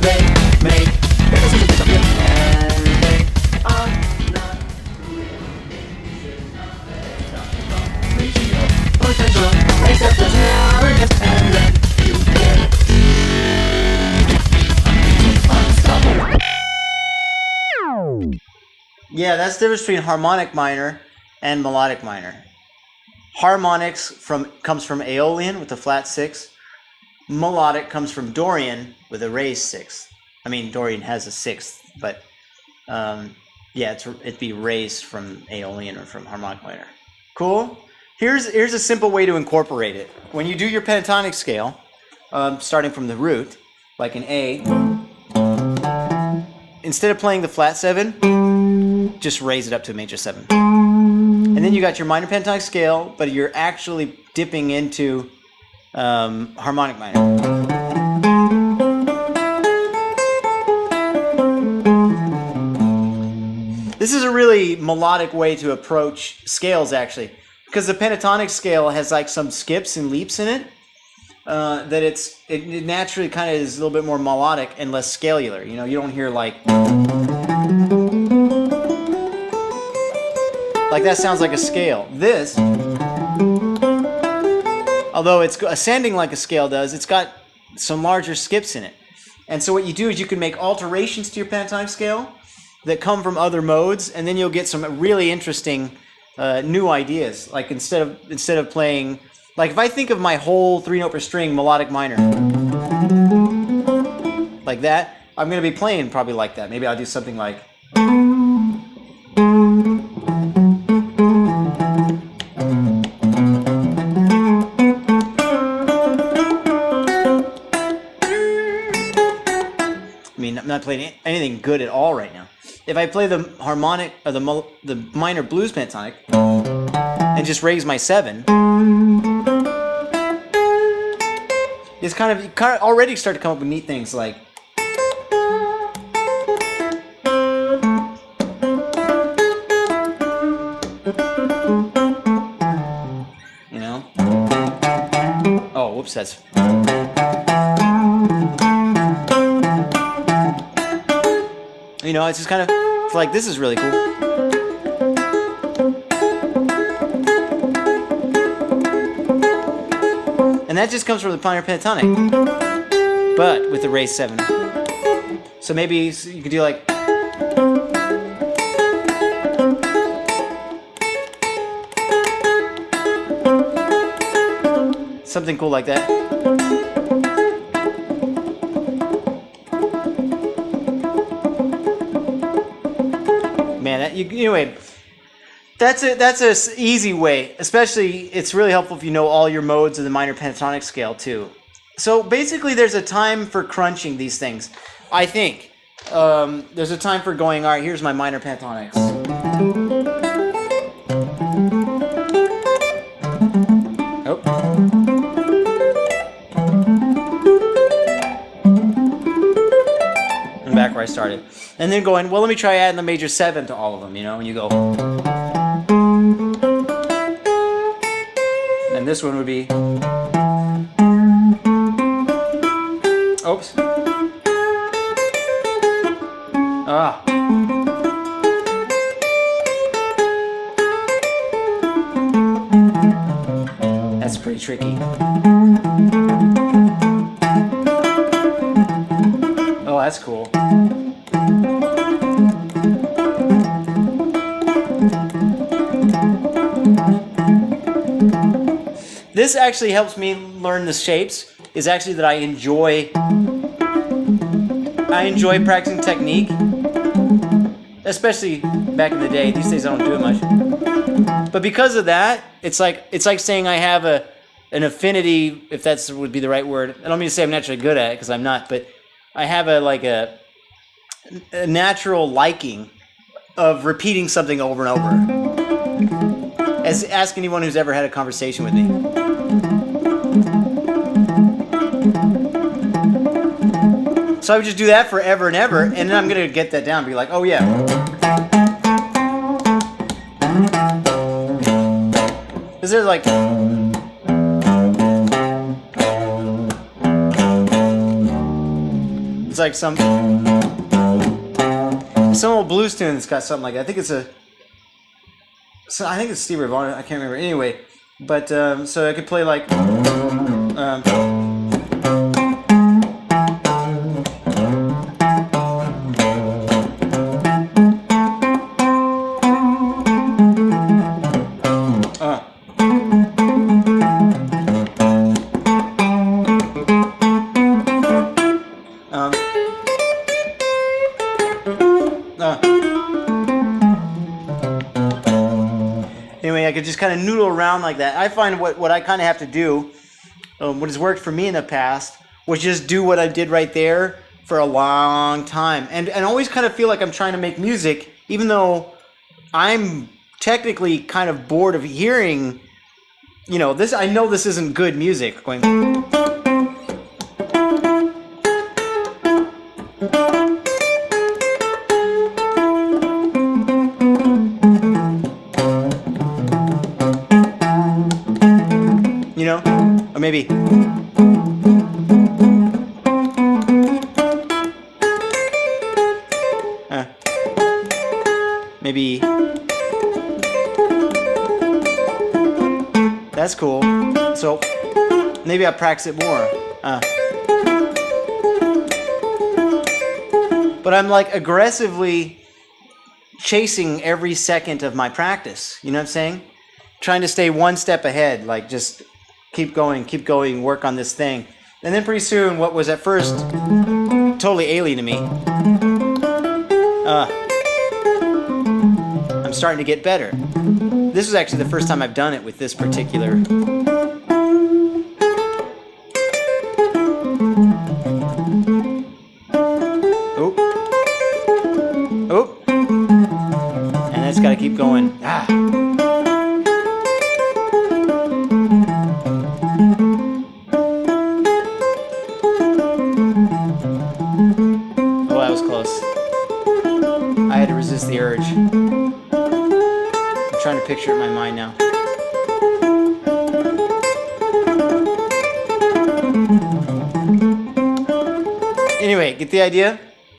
they make and they are not reaching your potential. Accept the challenges and then you get unstoppable. Yeah, that's the difference between harmonic minor and melodic minor. Harmonics comes from Aeolian with a flat 6. Melodic comes from Dorian with a raised 6th. I mean, Dorian has a 6th, but yeah, it'd be raised from Aeolian or from harmonic minor. Cool? Here's a simple way to incorporate it. When you do your pentatonic scale, starting from the root, like an A, instead of playing the flat 7, just raise it up to a major 7. And then you got your minor pentatonic scale, but you're actually dipping into harmonic minor. This is a really melodic way to approach scales, actually, because the pentatonic scale has like some skips and leaps in it. That it naturally kind of is a little bit more melodic and less scalular. You know, you don't hear like that sounds like a scale. This, although it's ascending like a scale does, it's got some larger skips in it. And so what you do is you can make alterations to your pentatonic scale that come from other modes, and then you'll get some really interesting new ideas. Like instead of playing, like if I think of my whole 3-note per string melodic minor, like that, I'm going to be playing probably like that. Maybe I'll do something like. I'm not playing anything good at all right now. If I play the harmonic or the minor blues pentatonic and just raise my 7, it's kind of already start to come up with neat things like. You know? Oh, whoops, that's. You know, it's just kind of like, this is really cool. And that just comes from the minor pentatonic, but with the raised 7. So maybe you could do like. Something cool like that. Man, anyway, that's a easy way. Especially, it's really helpful if you know all your modes of the minor pentatonic scale too. So basically, there's a time for crunching these things. I think there's a time for going. All right, here's my minor pentatonics. Oh. And back where I started. And then going, well, let me try adding the major 7 to all of them, you know, and you go. And this one would be. Oops. Ah. That's pretty tricky. Oh, that's cool. This actually helps me learn the shapes, is actually that I enjoy practicing technique, especially back in the day. These days I don't do it much. But because of that, it's like saying I have an affinity, if that would be the right word. I don't mean to say I'm naturally good at it, because I'm not, but I have a natural liking of repeating something over and over. Ask anyone who's ever had a conversation with me. So I would just do that forever and ever, and then I'm going to get that down and be like, oh yeah. Because there's like. It's like some old blues tune that's got something like that. I think it's Steve Ray Vaughan. I can't remember. Anyway, but so I could play like. Anyway, I could just kind of noodle around like that. I find what I kind of have to do, what has worked for me in the past, was just do what I did right there for a long time. And always kind of feel like I'm trying to make music, even though I'm technically kind of bored of hearing, this. I know this isn't good music. Going. Or maybe. Maybe. That's cool. So maybe I'll practice it more. But I'm like aggressively chasing every second of my practice. You know what I'm saying? Trying to stay one step ahead, like just keep going, work on this thing. And then pretty soon, what was at first totally alien to me, I'm starting to get better. This is actually the first time I've done it with this particular. Oop. And it's got to keep going. I had to resist the urge. I'm trying to picture it in my mind now. Anyway, get the idea?